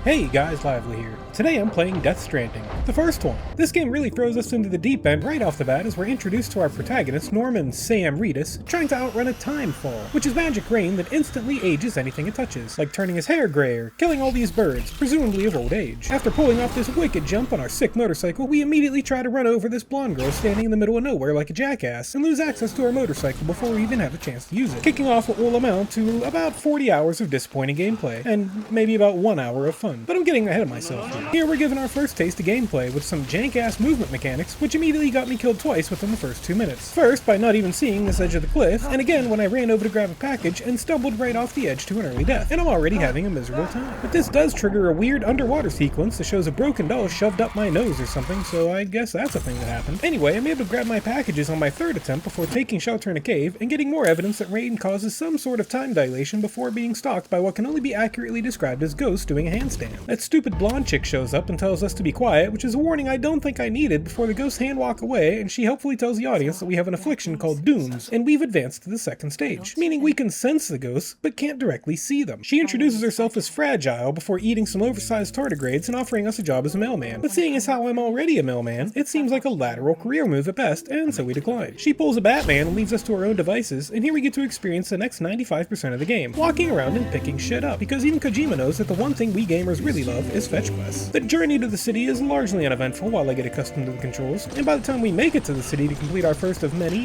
Hey guys, Lively here. Today I'm playing Death Stranding, the first one. This game really throws us into the deep end right off the bat as we're introduced to our protagonist, Norman Sam Reedus, trying to outrun a time fall, which is magic rain that instantly ages anything it touches, like turning his hair gray or killing all these birds, presumably of old age. After pulling off this wicked jump on our sick motorcycle, we immediately try to run over this blonde girl standing in the middle of nowhere like a jackass, and lose access to our motorcycle before we even have a chance to use it, kicking off what will amount to about 40 hours of disappointing gameplay, and maybe about 1 hour of fun. But I'm getting ahead of myself here. Here we're given our first taste of gameplay with some jank-ass movement mechanics, which immediately got me killed twice within the first 2 minutes. First, by not even seeing this edge of the cliff, and again when I ran over to grab a package and stumbled right off the edge to an early death, and I'm already having a miserable time. But this does trigger a weird underwater sequence that shows a broken doll shoved up my nose or something, so I guess that's a thing that happened. Anyway, I'm able to grab my packages on my third attempt before taking shelter in a cave and getting more evidence that rain causes some sort of time dilation before being stalked by what can only be accurately described as ghosts doing a handstand. That stupid blonde chick shows up and tells us to be quiet, which is a warning I don't think I needed before the ghosts hand walk away, and she hopefully tells the audience that we have an affliction called dooms, and we've advanced to the second stage, meaning we can sense the ghosts, but can't directly see them. She introduces herself as fragile before eating some oversized tardigrades and offering us a job as a mailman. But seeing as how I'm already a mailman, it seems like a lateral career move at best, and so we decline. She pulls a Batman and leaves us to our own devices, and here we get to experience the next 95% of the game, walking around and picking shit up, because even Kojima knows that the one thing we gamers really love is fetch quests. The journey to the city is largely uneventful while I get accustomed to the controls, and by the time we make it to the city to complete our first of many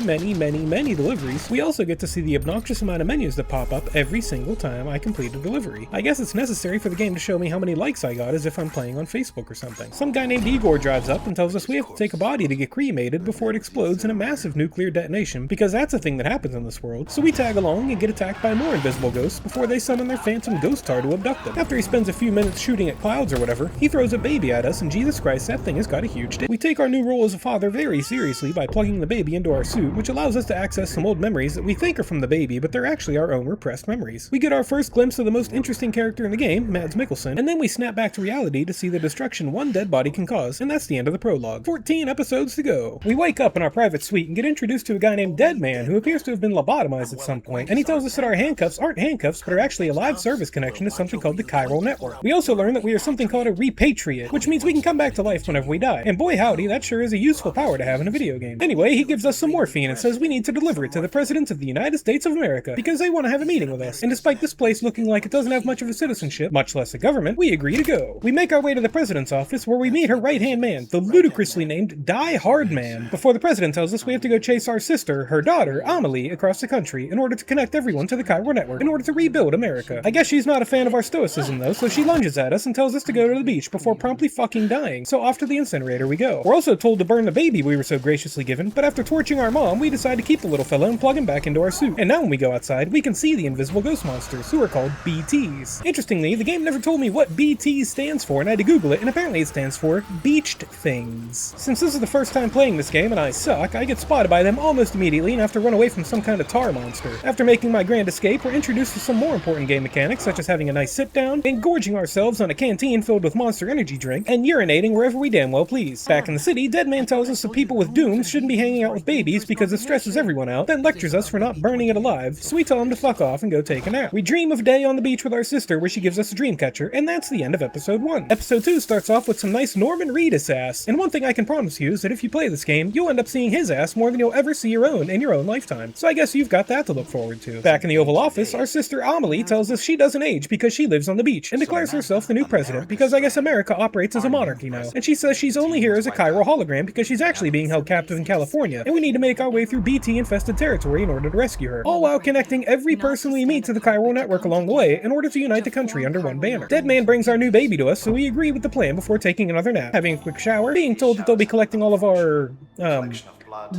deliveries, we also get to see the obnoxious amount of menus that pop up every single time I complete a delivery. I guess it's necessary for the game to show me how many likes I got as if I'm playing on Facebook or something. Some guy named Igor drives up and tells us we have to take a body to get cremated before it explodes in a massive nuclear detonation, because that's a thing that happens in this world, so we tag along and get attacked by more invisible ghosts before they summon their phantom ghost tar to abduct them. After he spends a few minutes shooting at clouds or whatever, he throws a baby at us, and Jesus Christ, that thing has got a huge dick. We take our new role as a father very seriously by plugging the baby into our suit, which allows us to access some old memories that we think are from the baby, but they're actually our own repressed memories. We get our first glimpse of the most interesting character in the game, Mads Mikkelsen, and then we snap back to reality to see the destruction one dead body can cause, and that's the end of the prologue. 14 episodes to go. We wake up in our private suite and get introduced to a guy named Deadman, who appears to have been lobotomized at some point, and he tells us that our handcuffs aren't handcuffs, but are actually a live service connection to something called the chiral network. We also learn that we are something called a repatriate, which means we can come back to life whenever we die, and boy howdy, that sure is a useful power to have in a video game. Anyway, he gives us some morphine and says we need to deliver it to the President of the United States of America, because they want to have a meeting with us, and despite this place looking like it doesn't have much of a citizenship, much less a government, we agree to go. We make our way to the President's office, where we meet her right-hand man, the ludicrously named Die Hard Man, before the President tells us we have to go chase our sister, her daughter, Amelie, across the country in order to connect everyone to the chiral network in order to rebuild America. I guess she's not a fan of our stoicism though, so she lunges at us and tells us to go to the beach before promptly fucking dying, so off to the incinerator we go. We're also told to burn the baby we were so graciously given, but after torching our mom, we decide to keep the little fella and plug him back into our suit. And now when we go outside, we can see the invisible ghost monsters, who are called BTs. Interestingly, the game never told me what BT stands for, and I had to Google it, and apparently it stands for Beached Things. Since this is the first time playing this game and I suck, I get spotted by them almost immediately and have to run away from some kind of tar monster. After making my grand escape, we're introduced to some more important game mechanics, such as having a nice sit down, and gorging ourselves on a canteen filled with Monster Energy drink, and urinating wherever we damn well please. Back in the city, Deadman tells us that people with dooms shouldn't be hanging out with babies because it stresses everyone out, then lectures us for not burning it alive, so we tell him to fuck off and go take a nap. We dream of a day on the beach with our sister where she gives us a dream catcher, and that's the end of episode 1. Episode 2 starts off with some nice Norman Reedus ass, and one thing I can promise you is that if you play this game, you'll end up seeing his ass more than you'll ever see your own in your own lifetime. So I guess you've got that to look forward to. Back in the Oval Office, our sister Amelie tells us she doesn't age because she lives on the beach, and declares herself the new president because I guess America operates as a monarchy now. And she says she's only here as a chiral hologram because she's actually being held captive in California, and we need to make our way through BT-infested territory in order to rescue her, all while connecting every person we meet to the chiral network along the way in order to unite the country under one banner. Deadman brings our new baby to us, so we agree with the plan before taking another nap, having a quick shower, being told that they'll be collecting all of our,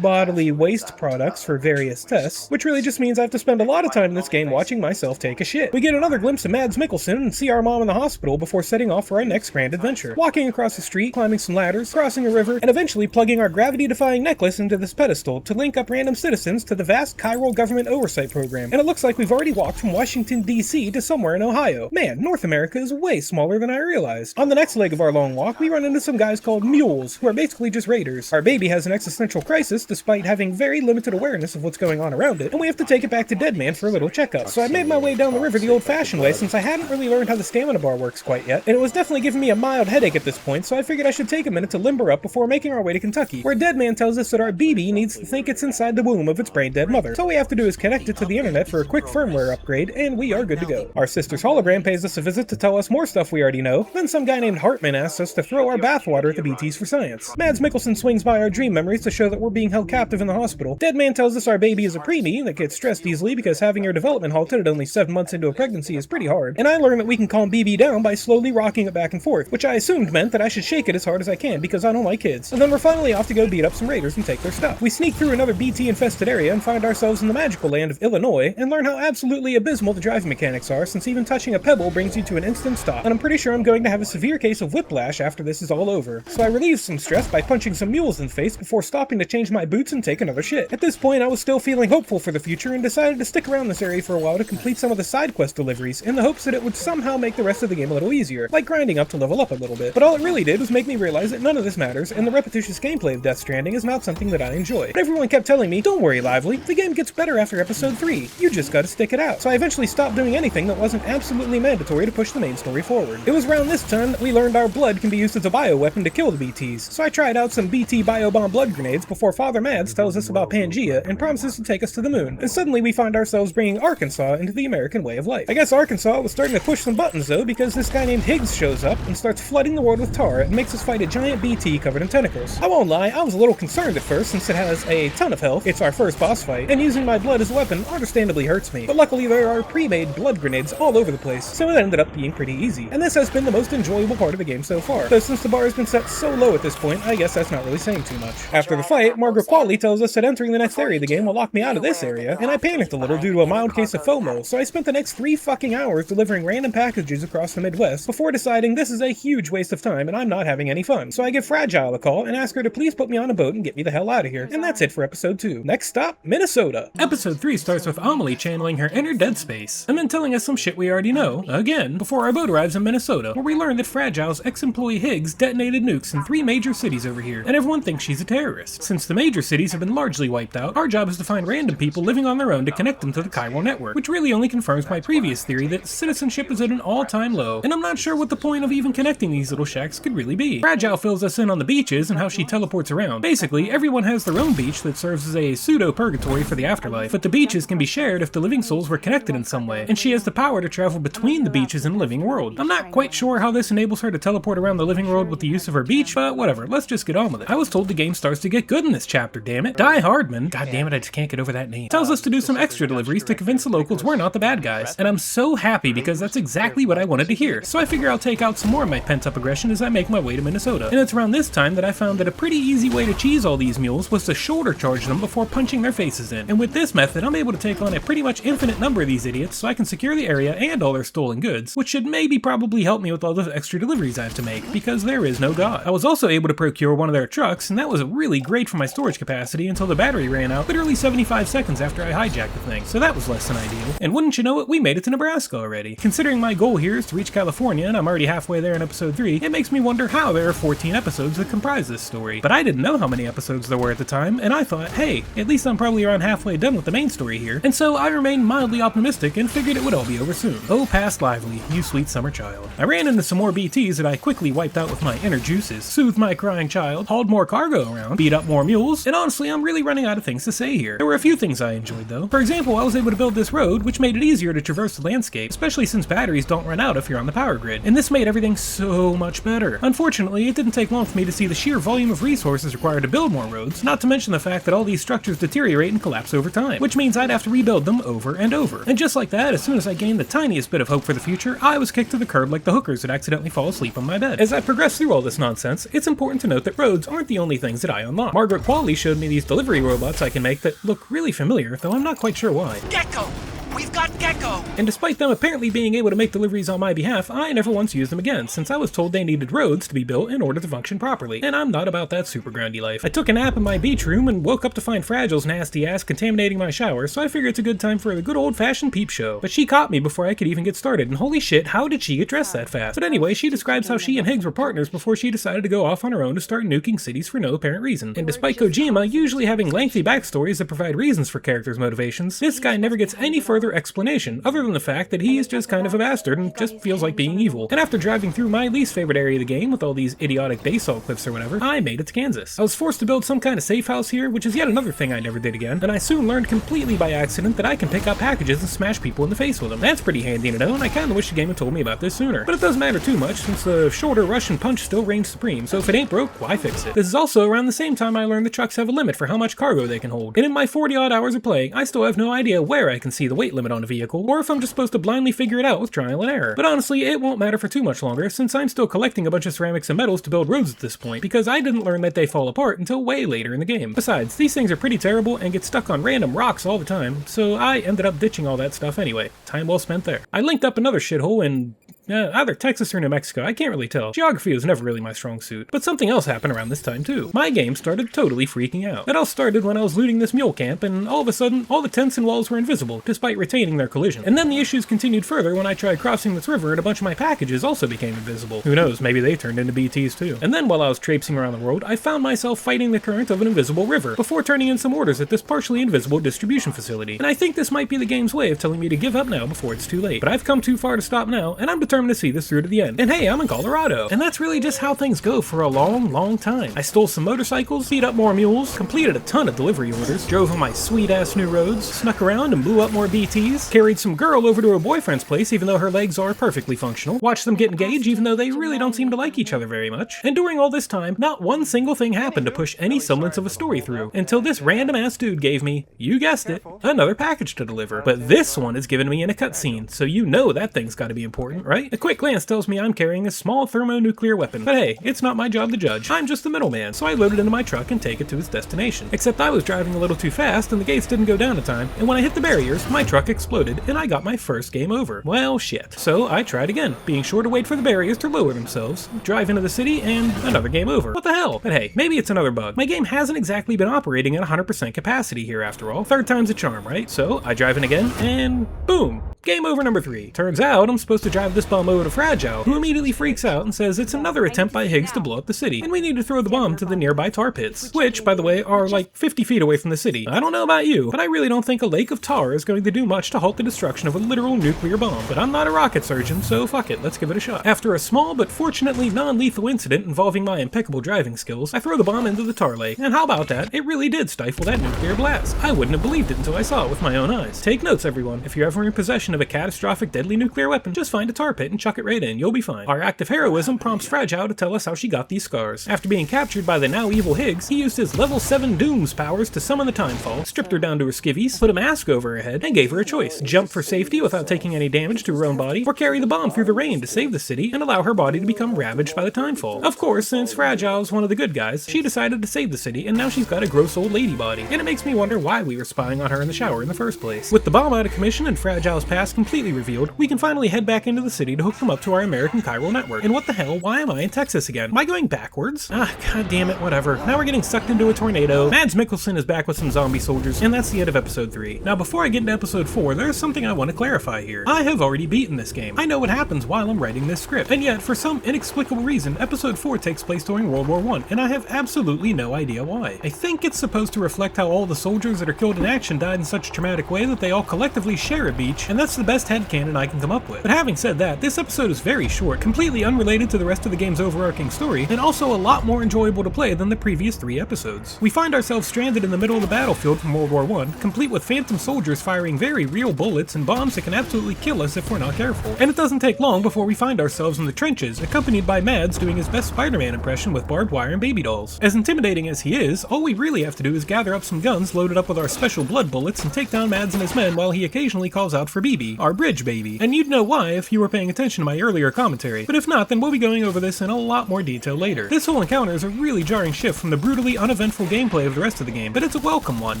bodily waste products for various tests, which really just means I have to spend a lot of time in this game watching myself take a shit. We get another glimpse of Mads Mikkelsen and see our mom in the hospital before setting off for our next grand adventure. Walking across the street, climbing some ladders, crossing a river, and eventually plugging our gravity-defying necklace into this pedestal to link up random citizens to the vast chiral government oversight program. And it looks like we've already walked from Washington, D.C. to somewhere in Ohio. Man, North America is way smaller than I realized. On the next leg of our long walk, we run into some guys called mules, who are basically just raiders. Our baby has an existential crisis despite having very limited awareness of what's going on around it, and we have to take it back to Deadman for a little checkup. So I made my way down the river the old-fashioned way since I hadn't really learned how the stamina bar worked works quite yet, and it was definitely giving me a mild headache at this point, so I figured I should take a minute to limber up before making our way to Kentucky, where Deadman tells us that our BB needs to think it's inside the womb of its brain-dead mother. So all we have to do is connect it to the internet for a quick firmware upgrade, and we are good to go. Our sister's hologram pays us a visit to tell us more stuff we already know, then some guy named Hartman asks us to throw our bathwater at the BTs for science. Mads Mikkelsen swings by our dream memories to show that we're being held captive in the hospital. Deadman tells us our baby is a preemie that gets stressed easily because having her development halted at only 7 months into a pregnancy is pretty hard, and I learn that we can calm BB down by slowly rocking it back and forth, which I assumed meant that I should shake it as hard as I can because I don't like kids. And then we're finally off to go beat up some raiders and take their stuff. We sneak through another BT-infested area and find ourselves in the magical land of Illinois, and learn how absolutely abysmal the driving mechanics are, since even touching a pebble brings you to an instant stop, and I'm pretty sure I'm going to have a severe case of whiplash after this is all over. So I relieve some stress by punching some mules in the face before stopping to change my boots and take another shit. At this point, I was still feeling hopeful for the future and decided to stick around this area for a while to complete some of the side quest deliveries in the hopes that it would somehow make the rest of the game a little easier, like grinding up to level up a little bit. But all it really did was make me realize that none of this matters, and the repetitious gameplay of Death Stranding is not something that I enjoy. But everyone kept telling me, don't worry Lively, the game gets better after episode 3, you just gotta stick it out. So I eventually stopped doing anything that wasn't absolutely mandatory to push the main story forward. It was around this time that we learned our blood can be used as a bioweapon to kill the BTs, so I tried out some BT biobomb blood grenades before Father Mads tells us about Pangea and promises to take us to the moon, and suddenly we find ourselves bringing Arkansas into the American way of life. I guess Arkansas was starting to push some buttons though, because this guy named Higgs shows up and starts flooding the world with tar and makes us fight a giant BT covered in tentacles. I won't lie, I was a little concerned at first since it has a ton of health, it's our first boss fight, and using my blood as a weapon understandably hurts me, but luckily there are pre-made blood grenades all over the place, so it ended up being pretty easy, and this has been the most enjoyable part of the game so far, though since the bar has been set so low at this point, I guess that's not really saying too much. After the fight, Margaret Qualley tells us that entering the next area of the game will lock me out of this area, and I panicked a little due to a mild case of FOMO, so I spent the next 3 fucking hours delivering random packages across the Midwest before deciding this is a huge waste of time and I'm not having any fun. So I give Fragile a call and ask her to please put me on a boat and get me the hell out of here. And that's it for episode 2. Next stop, Minnesota. Episode 3 starts with Amelie channeling her inner Dead Space, and then telling us some shit we already know, again, before our boat arrives in Minnesota, where we learn that Fragile's ex-employee Higgs detonated nukes in 3 major cities over here, and everyone thinks she's a terrorist. Since the major cities have been largely wiped out, our job is to find random people living on their own to connect them to the chiral network, which really only confirms my previous theory that citizenship is at an all-time low, and I'm not sure what the point of even connecting these little shacks could really be. Fragile fills us in on the beaches and how she teleports around. Basically, everyone has their own beach that serves as a pseudo-purgatory for the afterlife, but the beaches can be shared if the living souls were connected in some way, and she has the power to travel between the beaches and the living world. I'm not quite sure how this enables her to teleport around the living world with the use of her beach, but whatever, let's just get on with it. I was told the game starts to get good in this chapter, damn it. Die Hardman, god damn it, I just can't get over that name, tells us to do some extra deliveries to convince the locals we're not the bad guys, and I'm so happy because that's exactly what I wanted to hear, so I figure I'll take out some more of my pent-up aggression as I make my way to Minnesota. And it's around this time that I found that a pretty easy way to cheese all these mules was to shoulder charge them before punching their faces in, and with this method I'm able to take on a pretty much infinite number of these idiots so I can secure the area and all their stolen goods, which should maybe probably help me with all those extra deliveries I have to make, because there is no god. I was also able to procure one of their trucks, and that was really great for my storage capacity until the battery ran out literally 75 seconds after I hijacked the thing, so that was less than ideal. And wouldn't you know it, we made it to Nebraska already. Considering my goal here is to reach California, and I'm already halfway there in episode 3, it makes me wonder how there are 14 episodes that comprise this story. But I didn't know how many episodes there were at the time, and I thought, hey, at least I'm probably around halfway done with the main story here, and so I remained mildly optimistic and figured it would all be over soon. Oh, past Lively, you sweet summer child. I ran into some more BTs that I quickly wiped out with my inner juices, soothed my crying child, hauled more cargo around, beat up more mules, and honestly, I'm really running out of things to say here. There were a few things I enjoyed though. For example, I was able to build this road, which made it easier to traverse the landscape, especially since batteries don't run out if you're on the power grid, and this made everything so much better. Unfortunately, it didn't take long for me to see the sheer volume of resources required to build more roads, not to mention the fact that all these structures deteriorate and collapse over time, which means I'd have to rebuild them over and over. And just like that, as soon as I gained the tiniest bit of hope for the future, I was kicked to the curb like the hookers that accidentally fall asleep on my bed. As I progress through all this nonsense, it's important to note that roads aren't the only things that I unlock. Margaret Qualley showed me these delivery robots I can make that look really familiar, though I'm not quite sure why. Gecko! We've got Gecko! And despite them apparently being able to make deliveries on my behalf, I never once used them again, since I was told they needed roads to be built in order to function properly, and I'm not about that super groundy life. I took a nap in my beach room and woke up to find Fragile's nasty ass contaminating my shower, so I figured it's a good time for a good old-fashioned peep show. But she caught me before I could even get started, and holy shit, how did she get dressed that fast? But anyway, she describes how she and Higgs were partners before she decided to go off on her own to start nuking cities for no apparent reason. And despite Kojima usually having lengthy backstories that provide reasons for characters' motivations, this guy never gets any further other explanation other than the fact that he is just kind of a bastard and just feels like being evil. And after driving through my least favorite area of the game with all these idiotic basalt cliffs or whatever, I made it to Kansas. I was forced to build some kind of safe house here, which is yet another thing I never did again, and I soon learned completely by accident that I can pick up packages and smash people in the face with them. That's pretty handy to know, and I kinda wish the game had told me about this sooner. But it doesn't matter too much, since the shorter Russian punch still reigns supreme, so if it ain't broke, why fix it? This is also around the same time I learned the trucks have a limit for how much cargo they can hold. And in my 40-odd hours of playing, I still have no idea where I can see the weight limit on a vehicle, or if I'm just supposed to blindly figure it out with trial and error. But honestly, it won't matter for too much longer, since I'm still collecting a bunch of ceramics and metals to build roads at this point, because I didn't learn that they fall apart until way later in the game. Besides, these things are pretty terrible and get stuck on random rocks all the time, so I ended up ditching all that stuff anyway. Time well spent there. I linked up another shithole in either Texas or New Mexico, I can't really tell. Geography was never really my strong suit. But something else happened around this time too. My game started totally freaking out. It all started when I was looting this mule camp, and all of a sudden, all the tents and walls were invisible, despite retaining their collision. And then the issues continued further when I tried crossing this river and a bunch of my packages also became invisible. Who knows, maybe they turned into BTs too. And then while I was traipsing around the world, I found myself fighting the current of an invisible river, before turning in some orders at this partially invisible distribution facility. And I think this might be the game's way of telling me to give up now before it's too late. But I've come too far to stop now, and I'm determined to see this through to the end. And hey, I'm in Colorado. And that's really just how things go for a long, long time. I stole some motorcycles, beat up more mules, completed a ton of delivery orders, drove on my sweet-ass new roads, snuck around and blew up more BTs, carried some girl over to her boyfriend's place even though her legs are perfectly functional, watched them get engaged even though they really don't seem to like each other very much. And during all this time, not one single thing happened to push any semblance of a story through, until this random-ass dude gave me, you guessed it, another package to deliver. But this one is given me in a cutscene, so you know that thing's gotta be important, right? A quick glance tells me I'm carrying a small thermonuclear weapon. But hey, it's not my job to judge. I'm just the middleman, so I load it into my truck and take it to its destination. Except I was driving a little too fast and the gates didn't go down in time, and when I hit the barriers, my truck exploded and I got my first game over. Well, shit. So I tried again, being sure to wait for the barriers to lower themselves, drive into the city, and another game over. What the hell? But hey, maybe it's another bug. My game hasn't exactly been operating at 100% capacity here after all. Third time's a charm, right? So I drive in again, and boom! Game over number 3. Turns out I'm supposed to drive this bomb over to Fragile, who immediately freaks out and says it's another attempt by Higgs to blow up the city, and we need to throw the bomb to the nearby tar pits, which, by the way, are like 50 feet away from the city. I don't know about you, but I really don't think a lake of tar is going to do much to halt the destruction of a literal nuclear bomb. But I'm not a rocket surgeon, so fuck it, let's give it a shot. After a small but fortunately non-lethal incident involving my impeccable driving skills, I throw the bomb into the tar lake, and how about that? It really did stifle that nuclear blast. I wouldn't have believed it until I saw it with my own eyes. Take notes, everyone. If you're ever in possession of a catastrophic deadly nuclear weapon, just find a tar pit and chuck it right in. You'll be fine. Our act of heroism prompts Fragile to tell us how she got these scars. After being captured by the now evil Higgs, he used his level 7 Doom's powers to summon the Timefall, stripped her down to her skivvies, put a mask over her head, and gave her a choice: jump for safety without taking any damage to her own body, or carry the bomb through the rain to save the city and allow her body to become ravaged by the Timefall. Of course, since Fragile's one of the good guys, she decided to save the city, and now she's got a gross old lady body. And it makes me wonder why we were spying on her in the shower in the first place. With the bomb out of commission and Fragile's past completely revealed, we can finally head back into the city to hook them up to our American chiral network. And what the hell, why am I in Texas again? Am I going backwards? Ah, god damn it, whatever. Now we're getting sucked into a tornado, Mads Mikkelsen is back with some zombie soldiers, and that's the end of episode 3. Now before I get into episode 4, there's something I want to clarify here. I have already beaten this game. I know what happens while I'm writing this script, and yet, for some inexplicable reason, episode 4 takes place during World War I, and I have absolutely no idea why. I think it's supposed to reflect how all the soldiers that are killed in action died in such a traumatic way that they all collectively share a beach, and that's the best headcanon I can come up with. But having said that, this episode is very short, completely unrelated to the rest of the game's overarching story, and also a lot more enjoyable to play than the previous 3 episodes. We find ourselves stranded in the middle of the battlefield from World War I, complete with phantom soldiers firing very real bullets and bombs that can absolutely kill us if we're not careful. And it doesn't take long before we find ourselves in the trenches, accompanied by Mads doing his best Spider-Man impression with barbed wire and baby dolls. As intimidating as he is, all we really have to do is gather up some guns loaded up with our special blood bullets and take down Mads and his men while he occasionally calls out for BB, our bridge baby. And you'd know why if you were paying attention to my earlier commentary, but if not, then we'll be going over this in a lot more detail later. This whole encounter is a really jarring shift from the brutally uneventful gameplay of the rest of the game, but it's a welcome one,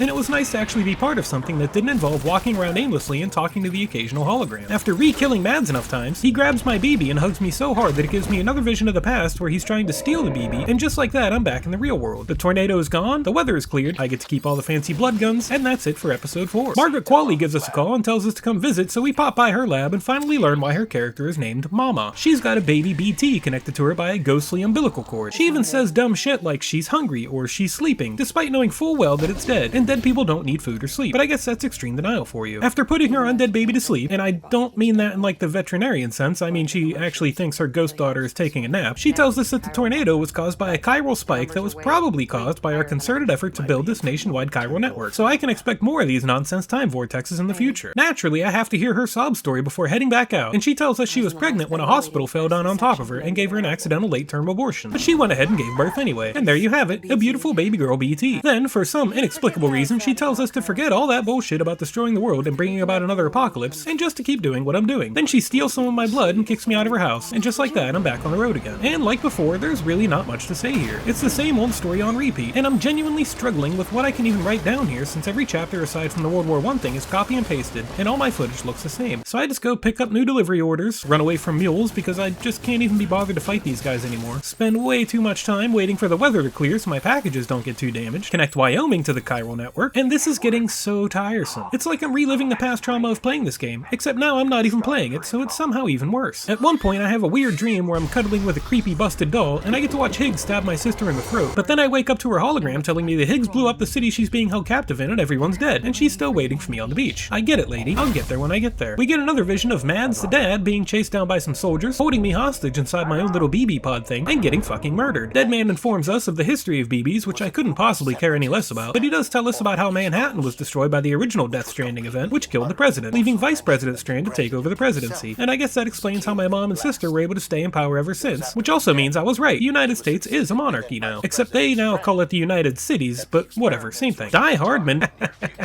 and it was nice to actually be part of something that didn't involve walking around aimlessly and talking to the occasional hologram. After re-killing Mads enough times, he grabs my BB and hugs me so hard that it gives me another vision of the past where he's trying to steal the BB, and just like that, I'm back in the real world. The tornado is gone, the weather is cleared, I get to keep all the fancy blood guns, and that's it for episode 4. Margaret Qualley gives us a call and tells us to come visit it, so we pop by her lab and finally learn why her character is named Mama. She's got a baby BT connected to her by a ghostly umbilical cord. She even says dumb shit like she's hungry or she's sleeping, despite knowing full well that it's dead, and dead people don't need food or sleep. But I guess that's extreme denial for you. After putting her undead baby to sleep, and I don't mean that in like the veterinarian sense, I mean she actually thinks her ghost daughter is taking a nap, she tells us that the tornado was caused by a chiral spike that was probably caused by our concerted effort to build this nationwide chiral network. So I can expect more of these nonsense time vortexes in the future. Naturally, I have to hear her sob story before heading back out, and she tells us she was pregnant when a hospital fell down on top of her and gave her an accidental late-term abortion. But she went ahead and gave birth anyway. And there you have it, a beautiful baby girl BT. Then, for some inexplicable reason, she tells us to forget all that bullshit about destroying the world and bringing about another apocalypse, and just to keep doing what I'm doing. Then she steals some of my blood and kicks me out of her house, and just like that, I'm back on the road again. And like before, there's really not much to say here. It's the same old story on repeat, and I'm genuinely struggling with what I can even write down here, since every chapter aside from the World War I thing is copy and pasted, and all my footage looks the same. So I just go pick up new delivery orders, run away from mules because I just can't even be bothered to fight these guys anymore, spend way too much time waiting for the weather to clear so my packages don't get too damaged, connect Wyoming to the chiral network, and this is getting so tiresome. It's like I'm reliving the past trauma of playing this game, except now I'm not even playing it, so it's somehow even worse. At one point I have a weird dream where I'm cuddling with a creepy busted doll, and I get to watch Higgs stab my sister in the throat, but then I wake up to her hologram telling me that Higgs blew up the city she's being held captive in and everyone's dead, and she's still waiting for me on the beach. I get it, lady. I'll get there when I get there. We get another vision of Mads the dad being chased down by some soldiers, holding me hostage inside my own little BB pod thing, and getting fucking murdered. Deadman informs us of the history of BBs, which I couldn't possibly care any less about, but he does tell us about how Manhattan was destroyed by the original Death Stranding event, which killed the president, leaving Vice President Strand to take over the presidency. And I guess that explains how my mom and sister were able to stay in power ever since, which also means I was right. The United States is a monarchy now, except they now call it the United Cities, but whatever, same thing. Die Hardman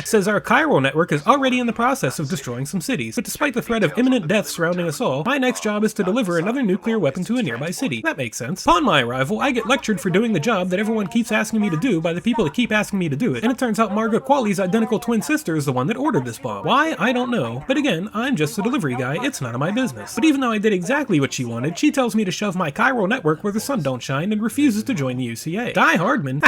says our chiral network is already in the process of destroying some cities, but despite the threat of imminent death surrounding us all, my next job is to deliver another nuclear weapon to a nearby city. That makes sense. Upon my arrival, I get lectured for doing the job that everyone keeps asking me to do by the people that keep asking me to do it, and it turns out Margaret Qualley's identical twin sister is the one that ordered this bomb. Why? I don't know, but again, I'm just a delivery guy, it's none of my business. But even though I did exactly what she wanted, she tells me to shove my chiral network where the sun don't shine and refuses to join the UCA. Die Hardman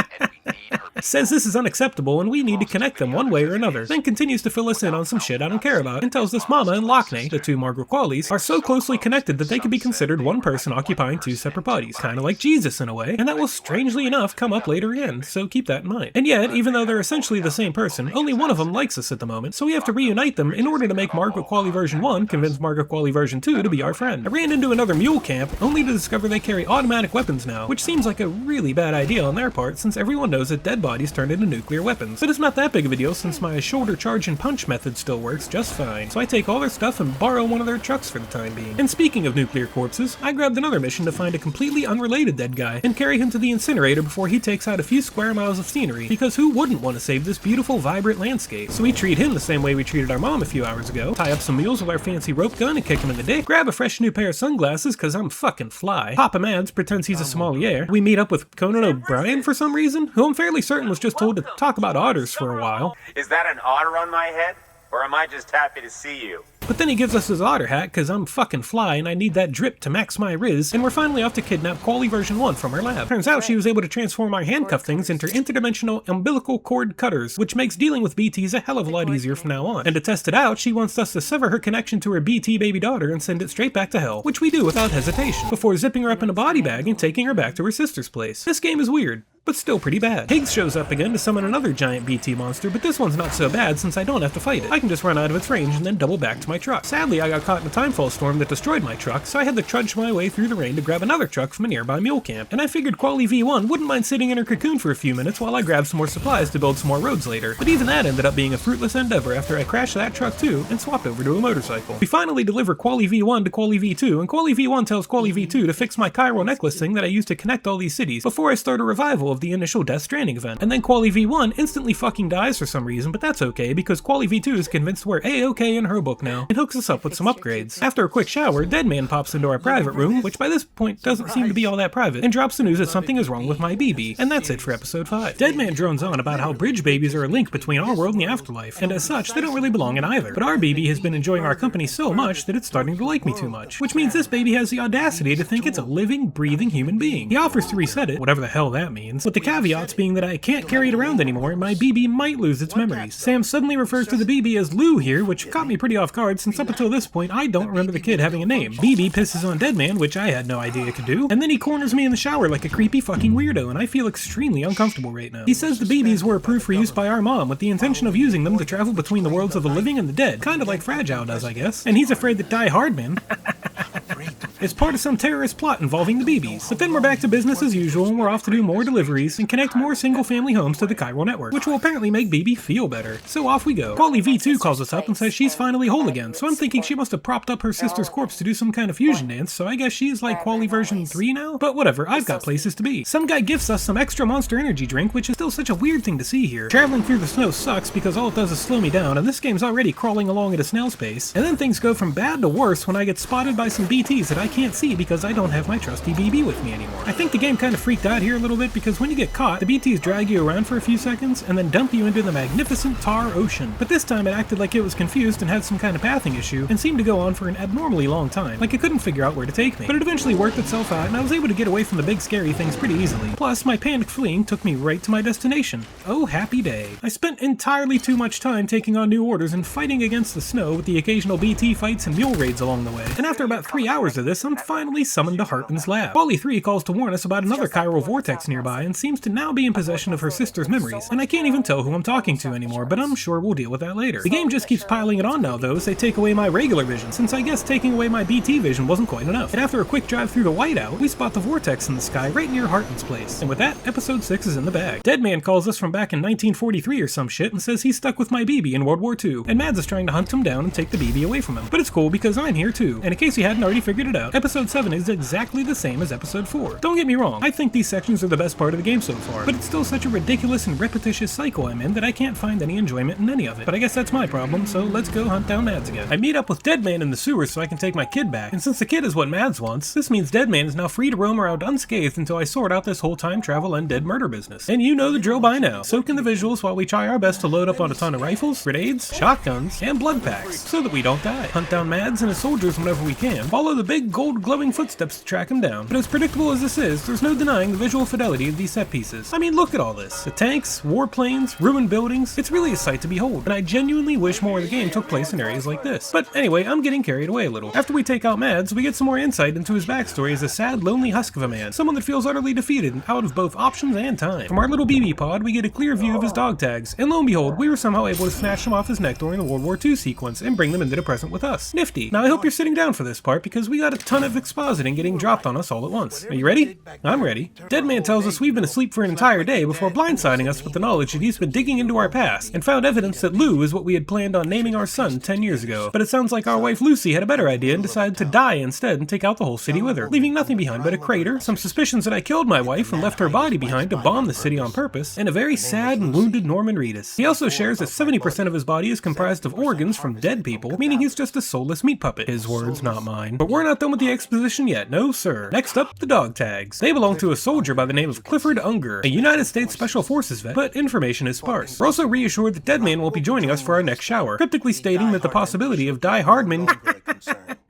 says this is unacceptable and we need to connect them one way or another, then continues to fill us in on some shit I don't care about, and tells us Mama and Lockney, the two Margaret Qualleys, are so closely connected that they could be considered one person occupying two separate bodies, kinda like Jesus in a way, and that will strangely enough come up later in, so keep that in mind. And yet, even though they're essentially the same person, only one of them likes us at the moment, so we have to reunite them in order to make Margaret Qualley version 1 convince Margaret Qualley version 2 to be our friend. I ran into another mule camp, only to discover they carry automatic weapons now, which seems like a really bad idea on their part since everyone knows that dead bodies turned into nuclear weapons. But it's not that big of a deal since my shoulder charge and punch method still works just fine, so I take all their stuff and borrow one of their trucks for the time being. And speaking of nuclear corpses, I grabbed another mission to find a completely unrelated dead guy and carry him to the incinerator before he takes out a few square miles of scenery, because who wouldn't want to save this beautiful, vibrant landscape? So we treat him the same way we treated our mom a few hours ago, tie up some mules with our fancy rope gun and kick him in the dick, grab a fresh new pair of sunglasses cause I'm fucking fly, Papa Mads pretends he's a sommelier, we meet up with Conan O'Brien for some reason, who I'm fairly certain was just told to talk about otters for a while. Is that an otter on my head? Or am I just happy to see you? But then he gives us his otter hat cause I'm fucking fly and I need that drip to max my riz, and we're finally off to kidnap Qualley version 1 from her lab. Turns out she was able to transform our handcuff things into interdimensional umbilical cord cutters, which makes dealing with BTs a hell of a lot easier from now on. And to test it out, she wants us to sever her connection to her BT baby daughter and send it straight back to hell, which we do without hesitation, before zipping her up in a body bag and taking her back to her sister's place. This game is weird, but still pretty bad. Higgs shows up again to summon another giant BT monster, but this one's not so bad since I don't have to fight it. I can just run out of its range and then double back to my truck. Sadly, I got caught in a timefall storm that destroyed my truck, so I had to trudge my way through the rain to grab another truck from a nearby mule camp, and I figured Qualley V1 wouldn't mind sitting in her cocoon for a few minutes while I grabbed some more supplies to build some more roads later, but even that ended up being a fruitless endeavor after I crashed that truck too and swapped over to a motorcycle. We finally deliver Qualley V1 to Qualley V2, and Qualley V1 tells Qualley V2 to fix my chiral necklace thing that I used to connect all these cities before I start a revival of the initial Death Stranding event. And then Qualley V1 instantly fucking dies for some reason, but that's okay because Qualley V2 is convinced we're A-okay in her book now and hooks us up with some upgrades. After a quick shower, Deadman pops into our private room, which by this point doesn't seem to be all that private, and drops the news that something is wrong with my BB. And that's it for episode 5. Deadman drones on about how bridge babies are a link between our world and the afterlife, and as such, they don't really belong in either. But our BB has been enjoying our company so much that it's starting to like me too much, which means this baby has the audacity to think it's a living, breathing human being. He offers to reset it, whatever the hell that means, with the caveats being that I can't carry it around anymore and my BB might lose its memories. Sam suddenly refers to the BB as Lou here, which caught me pretty off guard since up until this point I don't remember the kid having a name. BB pisses on Deadman, which I had no idea it could do, and then he corners me in the shower like a creepy fucking weirdo, and I feel extremely uncomfortable right now. He says the BBs were approved for use by our mom with the intention of using them to travel between the worlds of the living and the dead, kind of like Fragile does, I guess. And he's afraid that Die Hardman is part of some terrorist plot involving the BBs. But then we're back to business as usual, and we're off to do more deliveries and connect more single-family homes to the chiral network, which will apparently make BB feel better. So off we go. Quali V2 calls us up and says she's finally whole again, so I'm thinking she must have propped up her sister's corpse to do some kind of fusion dance, so I guess she's like Quali version 3 now? But whatever, I've got places to be. Some guy gifts us some extra Monster Energy drink, which is still such a weird thing to see here. Traveling through the snow sucks because all it does is slow me down, and this game's already crawling along at a snail's pace. And then things go from bad to worse when I get spotted by some BTs that I can't see because I don't have my trusty BB with me anymore. I think the game kind of freaked out here a little bit because when you get caught, the BTs drag you around for a few seconds and then dump you into the magnificent tar ocean. But this time it acted like it was confused and had some kind of pathing issue and seemed to go on for an abnormally long time, like it couldn't figure out where to take me. But it eventually worked itself out and I was able to get away from the big scary things pretty easily. Plus, my panicked fleeing took me right to my destination. Oh, happy day. I spent entirely too much time taking on new orders and fighting against the snow with the occasional BT fights and mule raids along the way. And after about 3 hours of this, I'm finally summoned to Hartman's lab. Wally 3 calls to warn us about another chiral vortex nearby and seems to now be in possession of her sister's memories, and I can't even tell who I'm talking to anymore, but I'm sure we'll deal with that later. The game just keeps piling it on now though as they take away my regular vision, since I guess taking away my BT vision wasn't quite enough. And after a quick drive through the whiteout, we spot the vortex in the sky right near Hartman's place. And with that, episode 6 is in the bag. Deadman calls us from back in 1943 or some shit and says he's stuck with my BB in World War II, and Mads is trying to hunt him down and take the BB away from him. But it's cool because I'm here too, and in case you hadn't already figured it out, episode 7 is exactly the same as episode 4. Don't get me wrong, I think these sections are the best part of the game so far, but it's still such a ridiculous and repetitious cycle I'm in that I can't find any enjoyment in any of it. But I guess that's my problem, so let's go hunt down Mads again. I meet up with Deadman in the sewers so I can take my kid back, and since the kid is what Mads wants, this means Deadman is now free to roam around unscathed until I sort out this whole time travel undead murder business. And you know the drill by now. Soak in the visuals while we try our best to load up on a ton of rifles, grenades, shotguns, and blood packs, so that we don't die. Hunt down Mads and his soldiers whenever we can. Follow the big gold glowing footsteps to track him down. But as predictable as this is, there's no denying the visual fidelity of these set pieces. I mean, look at all this. The tanks, warplanes, ruined buildings. It's really a sight to behold, and I genuinely wish more of the game took place in areas like this. But anyway, I'm getting carried away a little. After we take out Mads, we get some more insight into his backstory as a sad, lonely husk of a man, someone that feels utterly defeated and out of both options and time. From our little BB pod, we get a clear view of his dog tags, and lo and behold, we were somehow able to snatch them off his neck during the World War II sequence and bring them into the present with us. Nifty. Now I hope you're sitting down for this part because we got a ton of expositing getting dropped on us all at once. Are you ready? I'm ready. Deadman tells us we've been asleep for an entire day before blindsiding us with the knowledge that he's been digging into our past and found evidence that Lou is what we had planned on naming our son 10 years ago. But it sounds like our wife Lucy had a better idea and decided to die instead and take out the whole city with her, leaving nothing behind but a crater, some suspicions that I killed my wife and left her body behind to bomb the city on purpose, and a very sad and wounded Norman Reedus. He also shares that 70% of his body is comprised of organs from dead people, meaning he's just a soulless meat puppet. His words, not mine. But we're not done with the exposition yet, no sir. Next up, the dog tags. They belong to a soldier by the name of Clifford Unger, a United States Special Forces vet, but information is sparse. We're also reassured that Deadman won't be joining us for our next shower, cryptically stating that the possibility of Die Hardman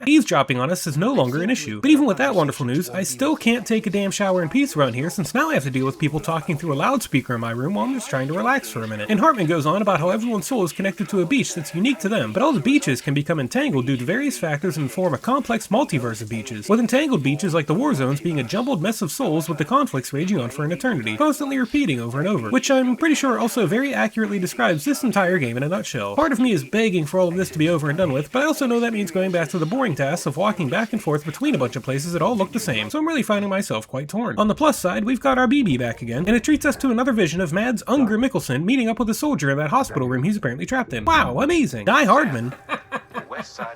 eavesdropping on us is no longer an issue. But even with that wonderful news, I still can't take a damn shower in peace around here since now I have to deal with people talking through a loudspeaker in my room while I'm just trying to relax for a minute. And Hartman goes on about how everyone's soul is connected to a beach that's unique to them, but all the beaches can become entangled due to various factors and form a complex multiverse of beaches, with entangled beaches like the war zones being a jumbled mess of souls with the conflicts raging on for an eternity, constantly repeating over and over, which I'm pretty sure also very accurately describes this entire game in a nutshell. Part of me is begging for all of this to be over and done with, but I also know that means going back to the boring task of walking back and forth between a bunch of places that all look the same, so I'm really finding myself quite torn. On the plus side, we've got our BB back again, and it treats us to another vision of Mads Unger Mikkelsen meeting up with a soldier in that hospital room he's apparently trapped in. Wow, amazing! Die Hardman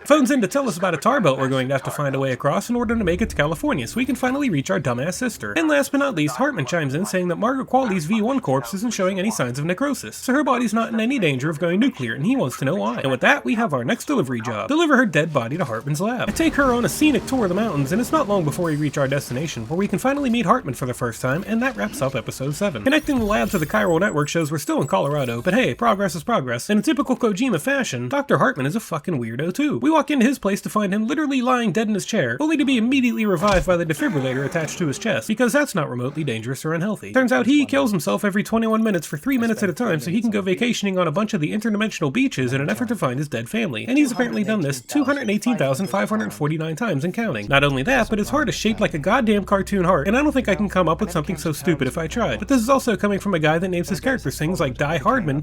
phones in to tell us about a tar belt we're going to have to find a way across in order to make it to California so we can finally reach our dumbass sister. And last but not least, Hartman chimes in saying that Margaret Qualley's V1 corpse isn't showing any signs of necrosis, so her body's not in any danger of going nuclear, and he wants to know why. And with that, we have our next delivery job. Deliver her dead body to Hartman's lab. I take her on a scenic tour of the mountains, and it's not long before we reach our destination, where we can finally meet Hartman for the first time, and that wraps up episode 7. Connecting the lab to the chiral network shows we're still in Colorado, but hey, progress is progress, and in typical Kojima fashion, Dr. Hartman is a fucking weirdo too. too. We walk into his place to find him literally lying dead in his chair, only to be immediately revived by the defibrillator attached to his chest, because that's not remotely dangerous or unhealthy. Turns out he kills himself every 21 minutes for 3 minutes at a time so he can go vacationing on a bunch of the interdimensional beaches in an effort to find his dead family. And he's apparently done this 218,549 times and counting. Not only that, but his heart is shaped like a goddamn cartoon heart, and I don't think I can come up with something so stupid if I tried. But this is also coming from a guy that names his characters things like Die Hardman